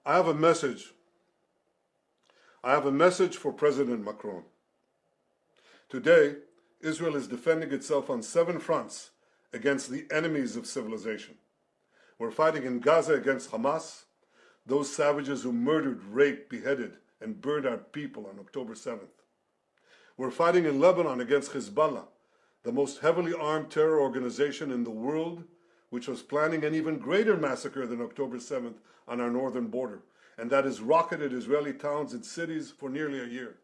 I have a message. I have a message for President Macron. Today, Israel is defending itself on 7 fronts against the enemies of civilization. We're fighting in Gaza against Hamas, those savages who murdered, raped, beheaded, and burned our people on October 7th. We're fighting in Lebanon against Hezbollah, the most heavily armed terror organization in the world, which was planning an even greater massacre than October 7th on our northern border, and that has rocketed Israeli towns and cities for nearly a year.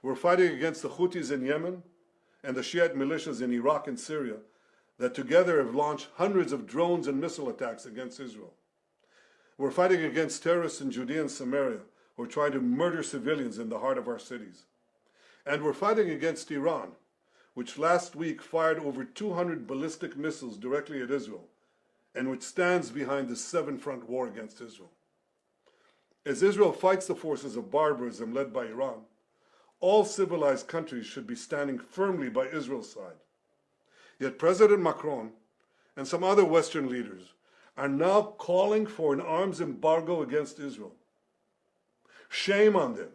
We're fighting against the Houthis in Yemen and the Shiite militias in Iraq and Syria that together have launched hundreds of drones and missile attacks against Israel. We're fighting against terrorists in Judea and Samaria who are trying to murder civilians in the heart of our cities. And we're fighting against Iran, which last week fired over 200 ballistic missiles directly at Israel, and which stands behind the 7-front war against Israel. As Israel fights the forces of barbarism led by Iran, all civilized countries should be standing firmly by Israel's side. Yet President Macron and some other Western leaders are now calling for an arms embargo against Israel. Shame on them.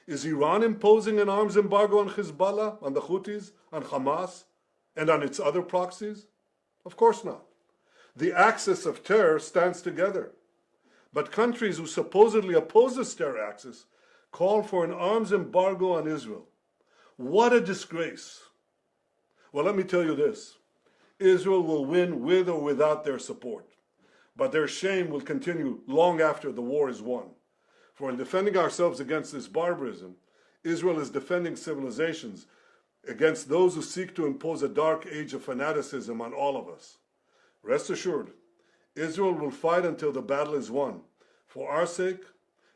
Is Iran imposing an arms embargo on Hezbollah, on the Houthis, on Hamas, and on its other proxies? Of course not. The axis of terror stands together. But countries who supposedly oppose this terror axis call for an arms embargo on Israel. What a disgrace. Well, let me tell you this. Israel will win with or without their support. But their shame will continue long after the war is won. For in defending ourselves against this barbarism, Israel is defending civilizations against those who seek to impose a dark age of fanaticism on all of us. Rest assured, Israel will fight until the battle is won, for our sake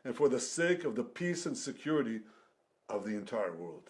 and for the sake of the peace and security of the entire world.